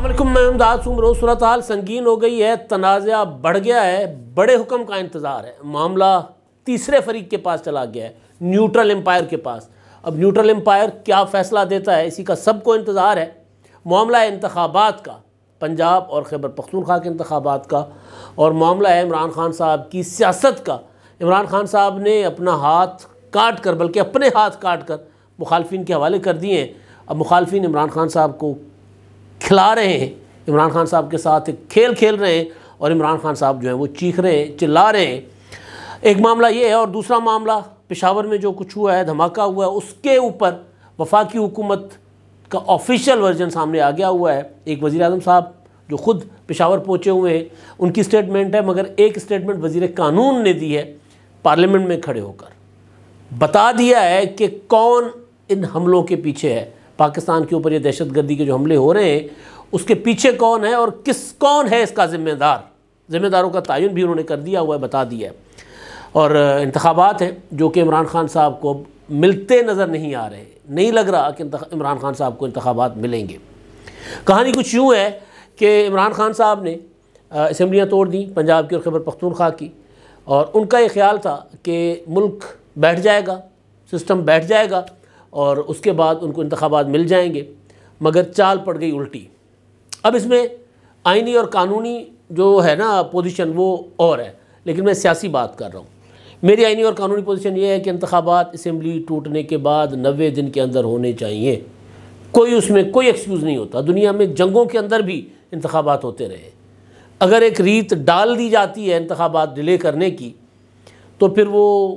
السلام علیکم، میں امداد سمرو۔ صورتحال سنگین ہو گئی ہے، تنازعہ بڑھ گیا ہے، بڑے حکم کا انتظار ہے۔ معاملہ تیسرے فریق کے پاس چلا گیا ہے، نیوٹرل امپائر کے پاس۔ اب نیوٹرل امپائر کیا فیصلہ دیتا ہے، اسی کا سب کو انتظار ہے۔ معاملہ ہے انتخابات کا، پنجاب اور خیبر پختونخوا کے انتخابات کا، اور معاملہ ہے عمران خان صاحب کی سیاست کا۔ عمران خان صاحب نے اپنا ہاتھ کاٹ کر، بلکہ اپنے ہاتھ کاٹ کر مخالفین کے حوالے کر دیے ہیں۔ اب مخالفین عمران خان صاحب کو کھلا رہے ہیں، عمران خان صاحب کے ساتھ ایک کھیل کھیل رہے ہیں، اور عمران خان صاحب جو ہیں وہ چیخ رہے ہیں، چلا رہے ہیں۔ ایک معاملہ یہ ہے، اور دوسرا معاملہ پشاور میں جو کچھ ہوا ہے، دھماکہ ہوا ہے، اس کے اوپر وفاقی حکومت کا آفیشیل ورژن سامنے آ گیا ہوا ہے۔ ایک وزیر اعظم صاحب جو خود پشاور پہنچے ہوئے ہیں، ان کی سٹیٹمنٹ ہے، مگر ایک سٹیٹمنٹ وزیر قانون نے دی ہے پارلیمنٹ میں کھڑے ہو کر۔ بتا دیا ہے کہ کون ان حملوں کے پیچھے ہے، پاکستان کے اوپر یہ دہشت گردی کے جو حملے ہو رہے ہیں اس کے پیچھے کون ہے، اور کون ہے اس کا ذمہ دار۔ ذمہ داروں کا تعین بھی انہوں نے کر دیا ہوا ہے، بتا دیا ہے۔ اور انتخابات ہیں جو کہ عمران خان صاحب کو ملتے نظر نہیں آ رہے، نہیں لگ رہا کہ عمران خان صاحب کو انتخابات ملیں گے۔ کہانی کچھ یوں ہے کہ عمران خان صاحب نے اسمبلیاں توڑ دیں، پنجاب کی اور خیبر پختونخوا کی، اور ان کا یہ خیال تھا کہ ملک بیٹھ جائے گا، سسٹم بیٹھ جائے گا، اور اس کے بعد ان کو انتخابات مل جائیں گے، مگر چال پڑ گئی الٹی۔ اب اس میں آئینی اور قانونی جو ہے نا پوزیشن وہ اور ہے، لیکن میں سیاسی بات کر رہا ہوں۔ میری آئینی اور قانونی پوزیشن یہ ہے کہ انتخابات اسمبلی ٹوٹنے کے بعد 90 دن کے اندر ہونے چاہیے۔ کوئی اس میں کوئی ایکسکیوز نہیں ہوتا۔ دنیا میں جنگوں کے اندر بھی انتخابات ہوتے رہے۔ اگر ایک ریت ڈال دی جاتی ہے انتخابات ڈیلے کرنے کی، تو پھر وہ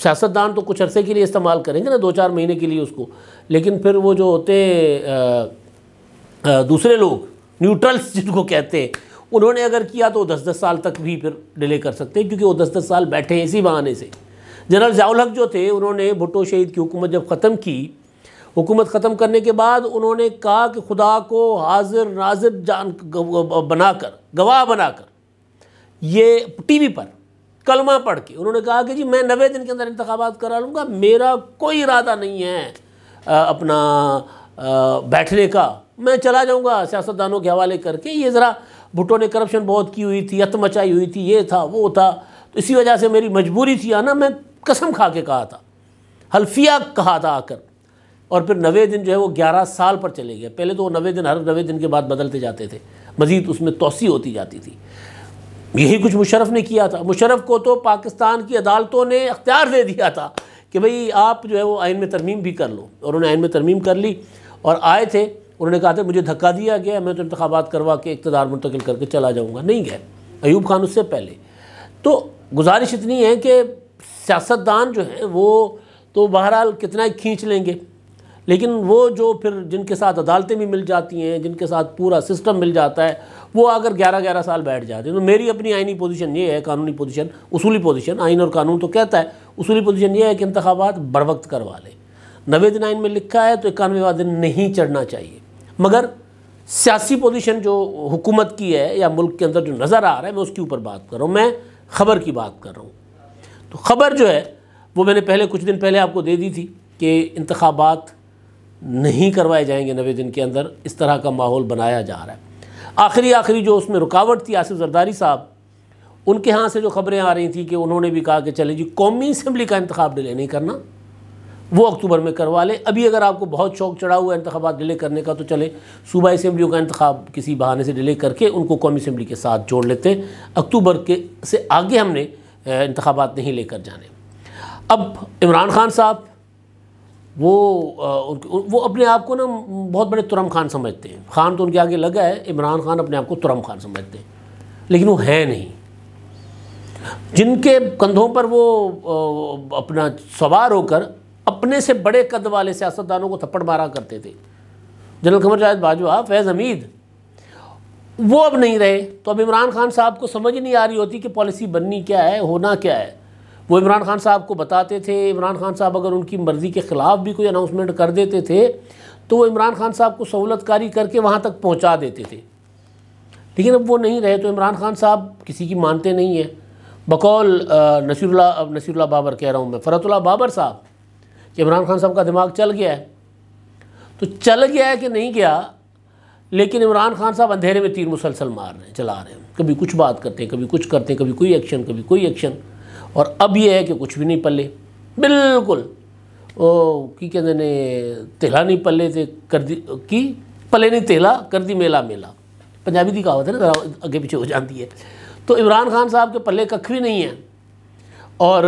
سیاستدان تو کچھ عرصے کے لیے استعمال کریں گے نا، 2-4 مہینے کے لیے اس کو، لیکن پھر وہ جو ہوتے دوسرے لوگ نیوٹرلز جن کو کہتے ہیں، انہوں نے اگر کیا تو 10-10 سال تک بھی پھر ڈیلے کر سکتے ہیں، کیونکہ وہ 10-10 سال بیٹھے ہیں اسی بہانے سے۔ جنرل ضیاء الحق جو تھے، انہوں نے بھٹو شہید کی حکومت جب ختم کی، حکومت ختم کرنے کے بعد انہوں نے کہا کہ خدا کو حاضر ناظر جان بنا کر، گواہ بنا کر، یہ ٹی وی پر کلمہ پڑھ کے انہوں نے کہا کہ جی میں 90 دن کے اندر انتخابات کرا لوں گا، میرا کوئی ارادہ نہیں ہے اپنا بیٹھنے کا، میں چلا جاؤں گا سیاستدانوں کے حوالے کر کے۔ یہ ذرا بھٹو نے کرپشن بہت کی ہوئی تھی، ہت مچائی ہوئی تھی، یہ تھا وہ تھا، تو اسی وجہ سے میری مجبوری تھی آنا، میں قسم کھا کے کہا تھا، حلفیہ کہا تھا آ کر۔ اور پھر 90 دن جو ہے وہ 11 سال پر چلے گئے۔ پہلے تو وہ 90 دن ہر 90 دن کے بعد بدلتے جاتے تھے، مزید اس میں توسیع ہوتی جاتی تھی۔ یہی کچھ مشرف نے کیا تھا۔ مشرف کو تو پاکستان کی عدالتوں نے اختیار دے دیا تھا کہ بھئی آپ جو ہے وہ آئین میں ترمیم بھی کر لو، اور انہوں نے آئین میں ترمیم کر لی اور آئے تھے۔ انہوں نے کہا تھا مجھے دھکا دیا گیا، میں تو انتخابات کروا کے اقتدار منتقل کر کے چلا جاؤں گا، نہیں گئے۔ ایوب خان اس سے پہلے۔ تو گزارش اتنی ہے کہ سیاستدان جو ہیں وہ تو بہرحال کتنا ہی کھینچ لیں گے، لیکن وہ جو پھر جن کے ساتھ عدالتیں بھی مل جاتی ہیں، جن کے ساتھ پورا سسٹم مل جاتا ہے، وہ اگر 11 سال بیٹھ جاتے ہیں۔ تو میری اپنی آئینی پوزیشن یہ ہے، قانونی پوزیشن، اصولی پوزیشن، آئین اور قانون تو کہتا ہے، اصولی پوزیشن یہ ہے کہ انتخابات بر وقت کروا لیں۔ 90 دن آئین میں لکھا ہے تو 91واں دن نہیں چڑھنا چاہیے۔ مگر سیاسی پوزیشن جو حکومت کی ہے یا ملک کے اندر جو نظر آ رہا ہے، میں اس کے اوپر بات کر رہا ہوں، میں خبر کی بات کر رہا ہوں۔ تو خبر جو ہے وہ میں نے پہلے کچھ دن پہلے آپ کو دے دی تھی کہ انتخابات نہیں کروائے جائیں گے 90 دن کے اندر، اس طرح کا ماحول بنایا جا رہا ہے۔ آخری جو اس میں رکاوٹ تھی، آصف زرداری صاحب، ان کے ہاں سے جو خبریں آ رہی تھیں کہ انہوں نے بھی کہا کہ چلے جی قومی اسمبلی کا انتخاب ڈیلے نہیں کرنا، وہ اکتوبر میں کروا لیں۔ ابھی اگر آپ کو بہت شوق چڑھا ہوا ہے انتخابات ڈیلے کرنے کا، تو چلے صوبہ اسمبلیوں کا انتخاب کسی بہانے سے ڈیلے کر کے ان کو قومی اسمبلی کے ساتھ جوڑ لیتے ہیں۔ اکتوبر کے سے آگے ہم نے انتخابات نہیں لے کر جانے۔ اب عمران خان صاحب وہ اپنے آپ کو نا بہت بڑے ترم خان سمجھتے ہیں۔ خان تو ان کے آگے لگا ہے، عمران خان اپنے آپ کو ترم خان سمجھتے ہیں، لیکن وہ ہے نہیں۔ جن کے کندھوں پر وہ اپنا سوار ہو کر اپنے سے بڑے قد والے سیاستدانوں کو تھپڑ مارا کرتے تھے، جنرل قمر جاوید باجوہ، فیض حمید، وہ اب نہیں رہے۔ تو اب عمران خان صاحب کو سمجھ نہیں آ رہی ہوتی کہ پالیسی بننی کیا ہے، ہونا کیا ہے۔ وہ عمران خان صاحب کو بتاتے تھے، عمران خان صاحب اگر ان کی مرضی کے خلاف بھی کوئی اناؤنسمنٹ کر دیتے تھے تو وہ عمران خان صاحب کو سہولت کاری کر کے وہاں تک پہنچا دیتے تھے، لیکن اب وہ نہیں رہے۔ تو عمران خان صاحب کسی کی مانتے نہیں ہیں۔ بقول نصیر اللہ بابر کہہ رہا ہوں میں، فرحت اللہ بابر صاحب، کہ عمران خان صاحب کا دماغ چل گیا ہے۔ تو چل گیا ہے کہ نہیں گیا، لیکن عمران خان صاحب اندھیرے میں تیر مسلسل مار رہے ہیں، چلا رہے ہیں، کبھی کچھ بات کرتے ہیں، کبھی کچھ کرتے ہیں، کبھی کوئی ایکشن، کبھی کوئی ایکشن، اور اب یہ ہے کہ کچھ بھی نہیں پلے، بالکل کی کہتے ہیں تیلا نہیں پلے تے کر دی کی پلے نہیں تیلا کر دی میلا میلا، پنجابی دی کہاوت ہے نا، آگے پیچھے ہو جاتی ہے۔ تو عمران خان صاحب کے پلے ککھ بھی نہیں ہے، اور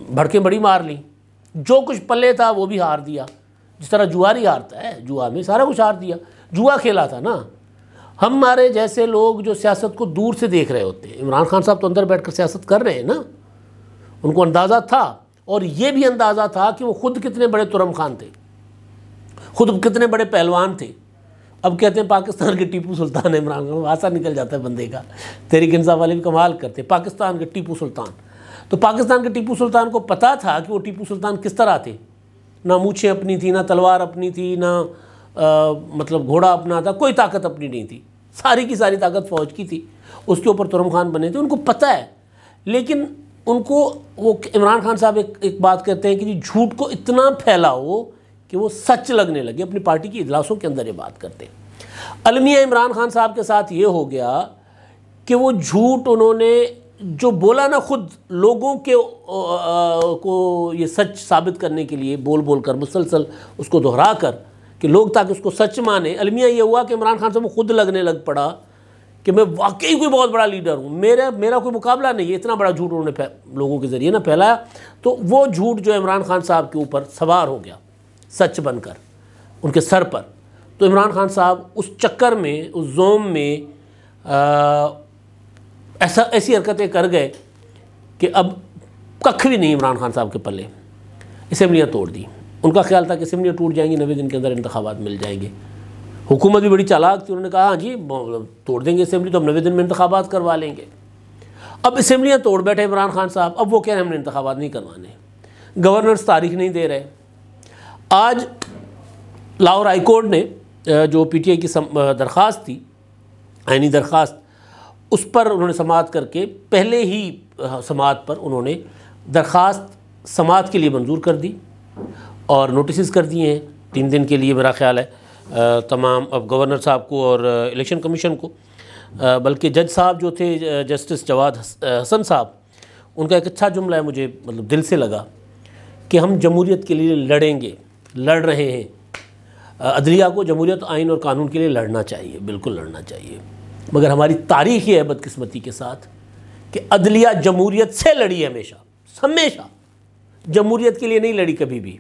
بھڑکیں بڑی مار لیں، جو کچھ پلے تھا وہ بھی ہار دیا، جس طرح جواری ہارتا ہے، جوا میں سارا کچھ ہار دیا، جوا کھیلا تھا نا۔ ہمارے جیسے لوگ جو سیاست کو دور سے دیکھ رہے ہوتے ہیں، عمران خان صاحب تو اندر بیٹھ کر سیاست کر رہے ہیں نا، ان کو اندازہ تھا، اور یہ بھی اندازہ تھا کہ وہ خود کتنے بڑے ترم خان تھے، خود کتنے بڑے پہلوان تھے۔ اب کہتے ہیں پاکستان کے ٹیپو سلطان عمران خان، آسا نکل جاتا ہے بندے کا، تحریک انصاف والے بھی کمال کرتے، پاکستان کے ٹیپو سلطان۔ تو پاکستان کے ٹیپو سلطان کو پتہ تھا کہ وہ ٹیپو سلطان کس طرح تھے، نہ مونچھیں اپنی تھی، نہ تلوار اپنی تھی، نہ مطلب گھوڑا اپنا تھا، کوئی طاقت اپنی نہیں تھی، ساری کی ساری طاقت فوج کی تھی، اس کے اوپر ترم خان بنے تھے، ان کو پتہ ہے۔ لیکن ان کو وہ عمران خان صاحب ایک بات کہتے ہیں کہ جی جھوٹ کو اتنا پھیلاؤ کہ وہ سچ لگنے لگے، اپنی پارٹی کی اجلاسوں کے اندر یہ بات کرتے ہیں۔ المیہ عمران خان صاحب کے ساتھ یہ ہو گیا کہ وہ جھوٹ انہوں نے جو بولا نا، خود لوگوں کے کو یہ سچ ثابت کرنے کے لیے بول بول کر مسلسل اس کو دہرا کر کہ لوگ تاکہ اس کو سچ مانے، المیہ یہ ہوا کہ عمران خان صاحب کو خود لگنے لگ پڑا کہ میں واقعی کوئی بہت بڑا لیڈر ہوں، میرا کوئی مقابلہ نہیں ہے، اتنا بڑا جھوٹ انہوں نے لوگوں کے ذریعے نہ پھیلایا۔ تو وہ جھوٹ جو عمران خان صاحب کے اوپر سوار ہو گیا سچ بن کر ان کے سر پر، تو عمران خان صاحب اس چکر میں، اس زوم میں ایسی حرکتیں کر گئے کہ اب ککھ بھی نہیں عمران خان صاحب کے پلے، اسمبلیاں توڑ دی۔ ان کا خیال تھا کہ اسمبلیاں ٹوٹ جائیں گی، 90 دن کے اندر انتخابات مل جائیں گے۔ حکومت بھی بڑی چالاک تھی، انہوں نے کہا ہاں جی توڑ دیں گے اسمبلی تو ہم 90 دن میں انتخابات کروا لیں گے۔ اب اسمبلیاں توڑ بیٹھے عمران خان صاحب، اب وہ کہہ رہے ہیں ہم نے انتخابات نہیں کروانے، گورنرز تاریخ نہیں دے رہے۔ آج لاہور ہائی کورٹ نے جو پی ٹی آئی کی درخواست تھی، آئینی درخواست، اس پر انہوں نے سماعت کر کے پہلے ہی سماعت پر انہوں نے درخواست سماعت کے لیے منظور کر دی اور نوٹسز کر دیے ہیں 3 دن کے لیے میرا خیال ہے تمام اب گورنر صاحب کو اور الیکشن کمیشن کو۔ بلکہ جج صاحب جو تھے جسٹس جواد حسن صاحب، ان کا ایک اچھا جملہ ہے، مجھے مطلب دل سے لگا کہ ہم جمہوریت کے لیے لڑیں گے، لڑ رہے ہیں۔ عدلیہ کو جمہوریت، آئین اور قانون کے لیے لڑنا چاہیے، بالکل لڑنا چاہیے، مگر ہماری تاریخ یہ ہے بدقسمتی کے ساتھ کہ عدلیہ جمہوریت سے لڑی ہے، ہمیشہ جمہوریت کے لیے نہیں لڑی کبھی بھی۔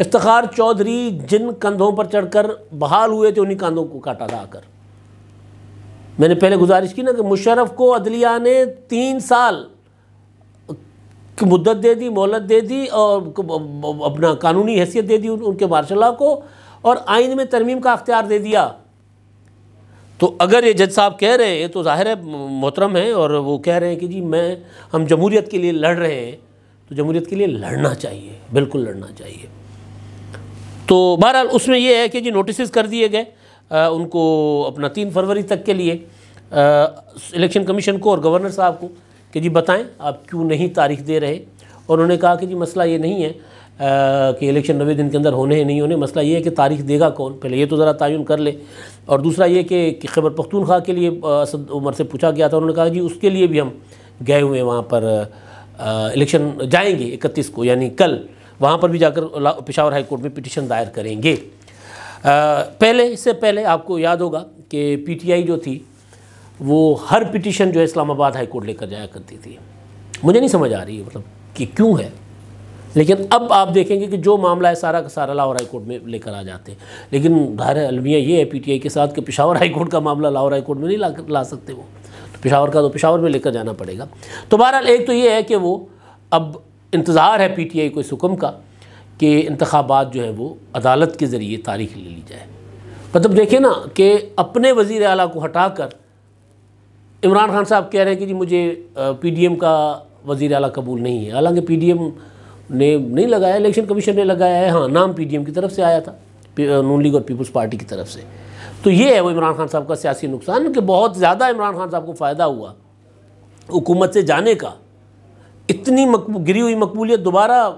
افتخار چودھری جن کندھوں پر چڑھ کر بحال ہوئے تھے، انہی کندھوں کو کاٹا تھا آ کر۔ میں نے پہلے گزارش کی نا کہ مشرف کو عدلیہ نے 3 سال کی مدت دے دی، مہلت دے دی، اور اپنا قانونی حیثیت دے دی ان کے مارشل لاء کو، اور آئین میں ترمیم کا اختیار دے دیا۔ تو اگر یہ جج صاحب کہہ رہے ہیں تو ظاہر ہے محترم ہیں، اور وہ کہہ رہے ہیں کہ جی ہم جمہوریت کے لیے لڑ رہے ہیں، تو جمہوریت کے لیے لڑنا چاہیے، بالکل لڑنا چاہیے۔ تو بہرحال اس میں یہ ہے کہ جی نوٹسز کر دیے گئے ان کو اپنا 3 فروری تک کے لیے، الیکشن کمیشن کو اور گورنر صاحب کو، کہ جی بتائیں آپ کیوں نہیں تاریخ دے رہے۔ اور انہوں نے کہا کہ جی مسئلہ یہ نہیں ہے کہ الیکشن 90 دن کے اندر ہونے ہیں نہیں ہونے، مسئلہ یہ ہے کہ تاریخ دے گا کون، پہلے یہ تو ذرا تعین کر لے۔ اور دوسرا یہ کہ خیبر پختونخوا کے لیے اسد عمر سے پوچھا گیا تھا، انہوں نے کہا جی اس کے لیے بھی ہم گئے ہوئے وہاں پر الیکشن جائیں گے 31 کو، یعنی کل وہاں پر بھی جا کر پشاور ہائی کورٹ میں پٹیشن دائر کریں گے۔ اس سے پہلے آپ کو یاد ہوگا کہ پی ٹی آئی جو تھی وہ ہر پٹیشن جو ہے اسلام آباد ہائی کورٹ لے کر جایا کرتی تھی۔ مجھے نہیں سمجھ آ رہی ہے مطلب کہ کیوں ہے، لیکن اب آپ دیکھیں گے کہ جو معاملہ ہے سارا کا سارا لاہور ہائی کورٹ میں لے کر آ جاتے ہیں۔ لیکن ظاہر المیہ یہ ہے پی ٹی آئی کے ساتھ کہ پشاور ہائی کورٹ کا معاملہ لاہور ہائی کورٹ میں نہیں لا سکتے وہ، تو پشاور کا تو پشاور میں لے کر جانا پڑے گا۔ تو بہرحال ایک تو یہ ہے کہ وہ اب انتظار ہے پی ٹی آئی کو اس حکم کا کہ انتخابات جو ہے وہ عدالت کے ذریعے تاریخ لے لی جائے۔ مطلب دیکھیں نا کہ اپنے وزیر اعلیٰ کو ہٹا کر عمران خان صاحب کہہ رہے ہیں کہ جی مجھے پی ڈی ایم کا وزیر اعلیٰ قبول نہیں ہے، حالانکہ پی ڈی ایم نے نہیں لگایا، الیکشن کمیشن نے لگایا ہے، ہاں نام پی ڈی ایم کی طرف سے آیا تھا، نون لیگ اور پیپلز پارٹی کی طرف سے۔ تو یہ ہے وہ عمران خان صاحب کا سیاسی نقصان کہ بہت زیادہ عمران خان صاحب کو فائدہ ہوا حکومت سے جانے کا، اتنی گری ہوئی مقبولیت دوبارہ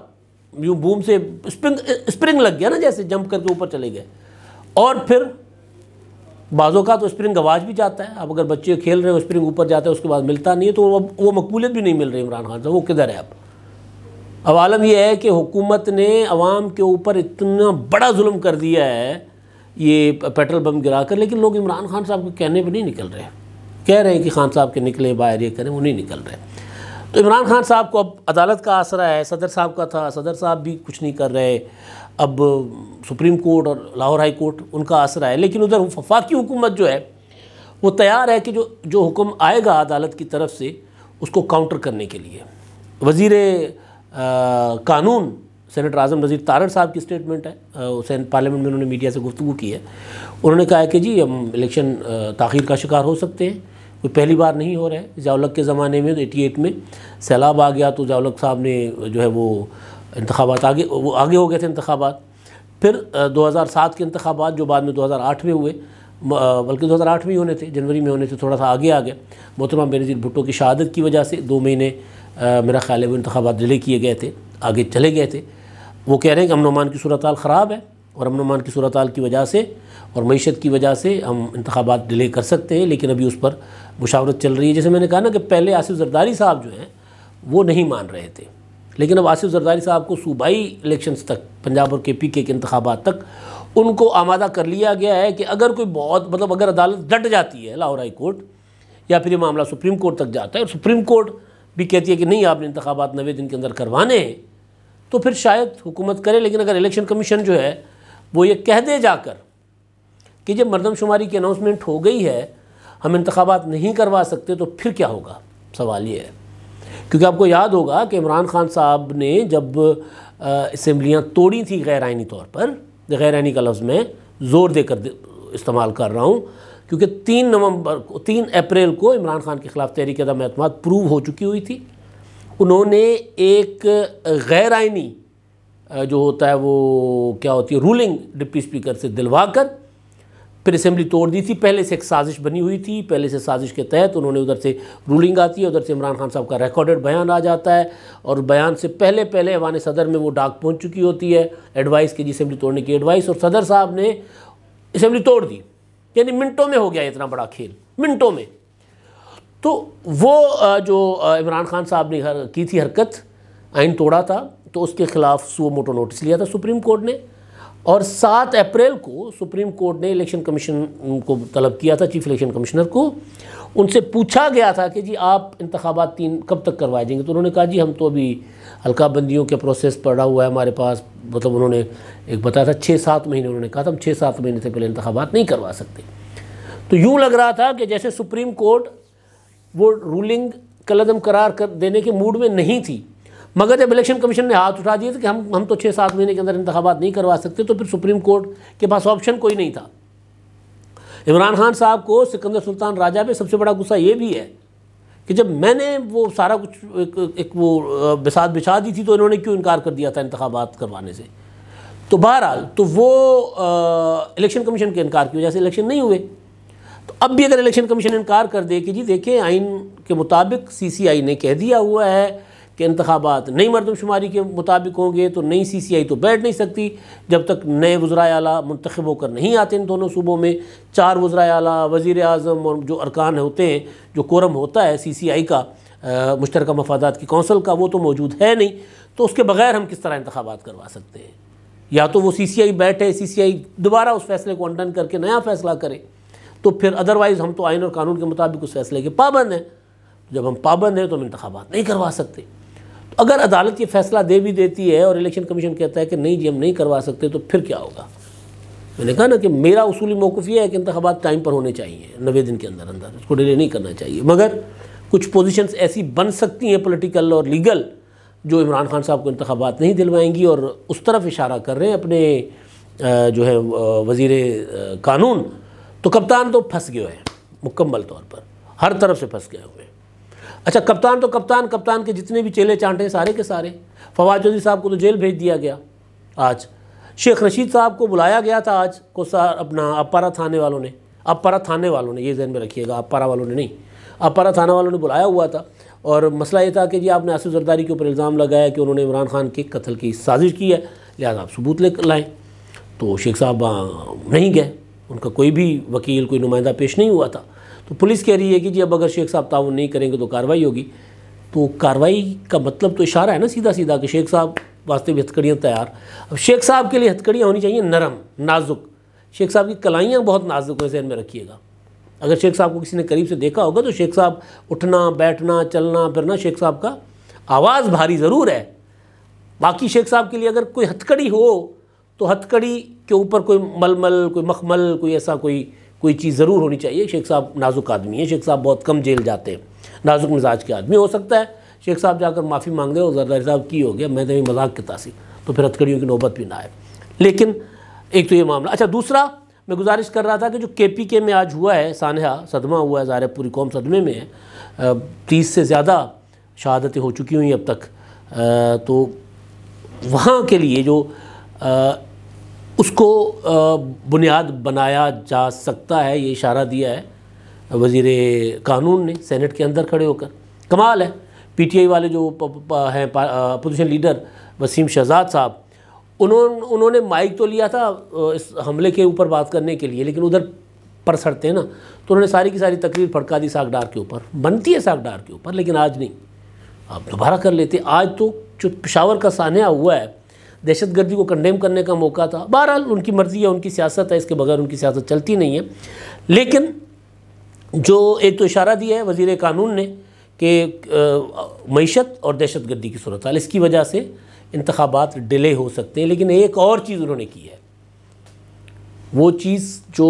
یوں بوم سے اسپرنگ لگ گیا نا، جیسے جمپ کر کے اوپر چلے گئے، اور پھر بعض اوقات تو اسپرنگ گواچ بھی جاتا ہے. اب اگر بچے کھیل رہے ہیں اسپرنگ اوپر جاتا ہے اس کے بعد ملتا نہیں ہے تو وہ مقبولیت بھی نہیں مل رہی عمران خان صاحب. وہ کدھر ہے اب عالم یہ ہے کہ حکومت نے عوام کے اوپر اتنا بڑا ظلم کر دیا ہے یہ پیٹرول بم گرا کر, لیکن لوگ عمران خان صاحب کے کہنے پہ نہیں نکل رہے. کہہ رہے ہیں کہ خان صاحب کے نکلے باہر یہ کریں, وہ نہیں نکل رہے. تو عمران خان صاحب کو اب عدالت کا آسرا ہے. صدر صاحب کا تھا, صدر صاحب بھی کچھ نہیں کر رہے. اب سپریم کورٹ اور لاہور ہائی کورٹ ان کا آسرا ہے. لیکن ادھر وفاقی حکومت جو ہے وہ تیار ہے کہ جو حکم آئے گا عدالت کی طرف سے اس کو کاؤنٹر کرنے کے لیے. وزیر قانون سینیٹر اعظم نذیر تارڑ صاحب کی سٹیٹمنٹ ہے, پارلیمنٹ میں انہوں نے میڈیا سے گفتگو کی ہے. انہوں نے کہا ہے کہ جی ہم الیکشن تاخیر کا شکار ہو سکتے ہیں, کوئی پہلی بار نہیں ہو رہا ہے. ضیاء الحق کے زمانے میں 88 میں سیلاب آ گیا تو ضیاء الحق صاحب نے جو ہے وہ انتخابات آگے ہو گئے تھے انتخابات. پھر 2007 کے انتخابات جو بعد میں 2008 میں ہوئے, بلکہ 2008 میں ہی ہونے تھے, جنوری میں ہونے تھے, تھوڑا سا آگے آ گیا. محترمہ بینظیر بھٹو کی شہادت کی وجہ سے 2 مہینے میرا خیال ہے وہ انتخابات ڈیلے کیے گئے تھے, آگے چلے گئے تھے. وہ کہہ رہے ہیں کہ امن و امان کی صورتحال خراب ہے اور امن و امان کی صورتحال کی وجہ سے اور معیشت کی وجہ سے ہم انتخابات ڈیلے کر سکتے ہیں, لیکن ابھی اس پر مشاورت چل رہی ہے. جیسے میں نے کہا نا کہ پہلے آصف زرداری صاحب جو ہیں وہ نہیں مان رہے تھے, لیکن اب آصف زرداری صاحب کو صوبائی الیکشنز تک, پنجاب اور KPK کے انتخابات تک ان کو آمادہ کر لیا گیا ہے کہ اگر کوئی بہت اگر عدالت ڈٹ جاتی ہے لاہور ہائی کورٹ یا پھر یہ معاملہ سپریم کورٹ تک جاتا ہے اور سپریم کورٹ بھی کہتی ہے کہ نہیں آپ نے انتخابات 90 دن کے اندر کروانے ہیں, تو پھر شاید حکومت کرے. لیکن اگر الیکشن کمیشن جو ہے وہ یہ کہہ دے جا کر کہ جب مردم شماری کی اناؤنسمنٹ ہو گئی ہے ہم انتخابات نہیں کروا سکتے, تو پھر کیا ہوگا؟ سوال یہ ہے. کیونکہ آپ کو یاد ہوگا کہ عمران خان صاحب نے جب اسمبلیاں توڑی تھیں غیر آئینی طور پر, غیر آئینی کا لفظ میں زور دے کر استعمال کر رہا ہوں کیونکہ 3 اپریل کو عمران خان کے خلاف تحریک عدم اعتماد پروو ہو چکی ہوئی تھی. انہوں نے ایک غیر آئینی جو ہوتا ہے وہ کیا ہوتی ہے رولنگ ڈپٹی اسپیکر سے دلوا کر پھر اسمبلی توڑ دی تھی. پہلے سے ایک سازش بنی ہوئی تھی, پہلے سے سازش کے تحت انہوں نے ادھر سے رولنگ آتی ہے, ادھر سے عمران خان صاحب کا ریکارڈڈ بیان آ جاتا ہے اور بیان سے پہلے ایوان صدر میں وہ ڈاک پہنچ چکی ہوتی ہے ایڈوائس کی, جی اسمبلی توڑنے کی ایڈوائس, اور صدر صاحب نے اسمبلی توڑ دی. یعنی منٹوں میں ہو گیا اتنا بڑا کھیل, منٹوں میں. تو وہ جو عمران خان صاحب نے کی تھی حرکت, آئین توڑا تھا, تو اس کے خلاف سو موٹو نوٹس لیا تھا سپریم کورٹ نے, اور 7 اپریل کو سپریم کورٹ نے الیکشن کمیشن کو طلب کیا تھا, چیف الیکشن کمشنر کو. ان سے پوچھا گیا تھا کہ جی آپ انتخابات 3 کب تک کروائے جائیں گے؟ تو انہوں نے کہا جی ہم تو ابھی حلقہ بندیوں کے پروسیس پڑا ہوا ہے ہمارے پاس. انہوں نے ایک بتایا تھا 6-7 مہینے, انہوں نے کہا تھا ہم 6-7 مہینے سے پہلے انتخابات نہیں کروا سکتے. تو یوں لگ رہا تھا کہ جیسے سپریم کورٹ وہ رولنگ کالعدم قرار کر دینے کے موڈ میں نہیں تھی, مگر جب الیکشن کمیشن نے ہاتھ اٹھا دیے تھے کہ ہم تو 6-7 مہینے کے اندر انتخابات نہیں کروا سکتے, تو پھر سپریم کورٹ کے پاس آپشن کوئی نہیں تھا. عمران خان صاحب کو سکندر سلطان راجہ پہ سب سے بڑا غصہ یہ بھی ہے کہ جب میں نے وہ سارا کچھ ایک وہ بساط بچھا دی تھی تو انہوں نے کیوں انکار کر دیا تھا انتخابات کروانے سے. تو بہرحال تو وہ الیکشن کمیشن کے انکار کی وجہ سے الیکشن نہیں ہوئے. تو اب بھی اگر الیکشن کمیشن انکار کر دے کہ جی دیکھیں آئین کے مطابق CCI نے کہہ دیا ہوا ہے کہ انتخابات نئی مردم شماری کے مطابق ہوں گے, تو نئی CCI تو بیٹھ نہیں سکتی جب تک نئے وزرائے اعلیٰ منتخب ہو کر نہیں آتے ان دونوں صوبوں میں. 4 وزرائے اعلیٰ, وزیر اعظم اور جو ارکان ہوتے ہیں, جو کورم ہوتا ہے CCI کا, مشترکہ مفادات کی کونسل کا, وہ تو موجود ہے نہیں. تو اس کے بغیر ہم کس طرح انتخابات کروا سکتے ہیں؟ یا تو وہ CCI بیٹھے, CCI دوبارہ اس فیصلے کو انڈن کر کے نیا فیصلہ کرے, تو پھر ادروائز ہم تو آئین اور قانون کے مطابق اس فیصلے کے پابند ہیں. جب ہم پابند ہیں تو ہم انتخابات نہیں کروا سکتے. اگر عدالت یہ فیصلہ دے بھی دیتی ہے اور الیکشن کمیشن کہتا ہے کہ نہیں جی ہم نہیں کروا سکتے, تو پھر کیا ہوگا؟ میں نے کہا نا کہ میرا اصولی موقف یہ ہے کہ انتخابات ٹائم پر ہونے چاہیے, 90 دن کے اندر اندر, اس کو ڈیلے نہیں کرنا چاہیے. مگر کچھ پوزیشنز ایسی بن سکتی ہیں پولیٹیکل اور لیگل جو عمران خان صاحب کو انتخابات نہیں دلوائیں گی, اور اس طرف اشارہ کر رہے ہیں اپنے جو ہے وزیر قانون. تو کپتان تو پھنس گئے ہیں مکمل طور پر, ہر طرف سے پھنس گئے ہوئے ہیں. اچھا کپتان تو کپتان کے جتنے بھی چیلے چانٹے سارے کے سارے, فواد چودھری صاحب کو تو جیل بھیج دیا گیا. آج شیخ رشید صاحب کو بلایا گیا تھا آج کو اپنا اپارا تھانے والوں نے, یہ ذہن میں رکھیے گا, اپارا والوں نے نہیں, اپارا تھانہ والوں نے بلایا ہوا تھا. اور مسئلہ یہ تھا کہ جی آپ نے آصف زرداری کے اوپر الزام لگایا کہ انہوں نے عمران خان کے قتل کی سازش کی ہے, لہٰذا آپ ثبوت لے کر لائیں. تو شیخ صاحب نہیں گئے, ان کا کوئی بھی وکیل کوئی نمائندہ پیش نہیں ہوا تھا. تو پولیس کہہ رہی ہے کہ جی اب اگر شیخ صاحب تعاون نہیں کریں گے تو کارروائی ہوگی. تو کارروائی کا مطلب تو اشارہ ہے نا سیدھا سیدھا کہ شیخ صاحب واسطے بھی ہتھکڑیاں تیار. اب شیخ صاحب کے لیے ہتھکڑیاں ہونی چاہیے نرم نازک. شیخ صاحب کی کلائیاں بہت نازک ہیں, ذہن میں رکھیے گا. اگر شیخ صاحب کو کسی نے قریب سے دیکھا ہوگا تو شیخ صاحب اٹھنا بیٹھنا چلنا پھرنا, شیخ صاحب کا آواز بھاری ضرور ہے. باقی شیخ صاحب کے لیے اگر کوئی ہتھکڑی ہو تو ہتھکڑی کے اوپر کوئی ململ کوئی مخمل کوئی ایسا کوئی چیز ضرور ہونی چاہیے. شیخ صاحب نازک آدمی ہیں, شیخ صاحب بہت کم جیل جاتے ہیں, نازک مزاج کے آدمی. ہو سکتا ہے شیخ صاحب جا کر معافی مانگ دے اور زرداری صاحب کی ہو گیا میں تو مذاق کی تاثیر, تو پھر ہتھکڑیوں کی نوبت بھی نہ آئے. لیکن ایک تو یہ معاملہ. اچھا دوسرا میں گزارش کر رہا تھا کہ جو KPK میں آج ہوا ہے سانحہ, صدمہ ہوا ہے, ظاہر ہے پوری قوم صدمے میں ہے. 30 سے زیادہ شہادتیں ہو چکی ہوئی اب تک. تو وہاں کے لیے جو اس کو بنیاد بنایا جا سکتا ہے, یہ اشارہ دیا ہے وزیر قانون نے سینٹ کے اندر کھڑے ہو کر. کمال ہے. PTI والے جو ہیں اپوزیشن لیڈر وسیم شہزاد صاحب, انہوں نے مائک تو لیا تھا اس حملے کے اوپر بات کرنے کے لیے, لیکن ادھر پر سڑتے ہیں نا, تو انہوں نے ساری کی ساری تقریر پھڑکا دی ساکھ ڈار کے اوپر. بنتی ہے ساکھ ڈار کے اوپر, لیکن آج نہیں, آپ دوبارہ کر لیتے. آج تو جو پشاور کا سانحہ ہوا ہے, دہشت گردی کو کنڈیم کرنے کا موقع تھا. بہرحال ان کی مرضی ہے, ان کی سیاست ہے, اس کے بغیر ان کی سیاست چلتی نہیں ہے. لیکن جو ایک تو اشارہ دیا ہے وزیر قانون نے کہ معیشت اور دہشت گردی کی صورتحال, اس کی وجہ سے انتخابات ڈیلے ہو سکتے ہیں. لیکن ایک اور چیز انہوں نے کی ہے, وہ چیز جو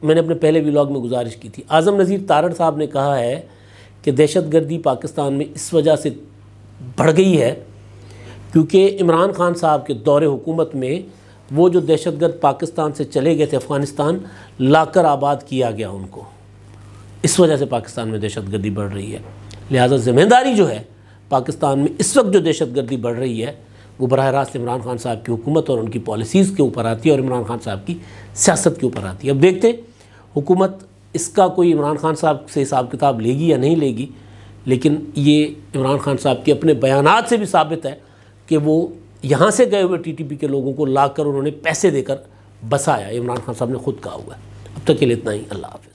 میں نے اپنے پہلے ولاگ میں گزارش کی تھی. اعظم نذیر تارڑ صاحب نے کہا ہے کہ دہشت گردی پاکستان میں اس وجہ سے بڑھ گئی ہے کیونکہ عمران خان صاحب کے دور حکومت میں وہ جو دہشت گرد پاکستان سے چلے گئے تھے افغانستان, لا کر آباد کیا گیا ان کو. اس وجہ سے پاکستان میں دہشت گردی بڑھ رہی ہے. لہذا ذمہ داری جو ہے پاکستان میں اس وقت جو دہشت گردی بڑھ رہی ہے وہ براہ راست عمران خان صاحب کی حکومت اور ان کی پالیسیز کے اوپر آتی ہے اور عمران خان صاحب کی سیاست کے اوپر آتی ہے. اب دیکھتے ہیں حکومت اس کا کوئی عمران خان صاحب سے حساب کتاب لے گی یا نہیں لے گی. لیکن یہ عمران خان صاحب کے اپنے بیانات سے بھی ثابت ہے کہ وہ یہاں سے گئے ہوئے TTP کے لوگوں کو لا کر انہوں نے پیسے دے کر بسایا. عمران خان صاحب نے خود کہا ہوا ہے. اب تک کے لیے اتنا ہی. اللہ حافظ.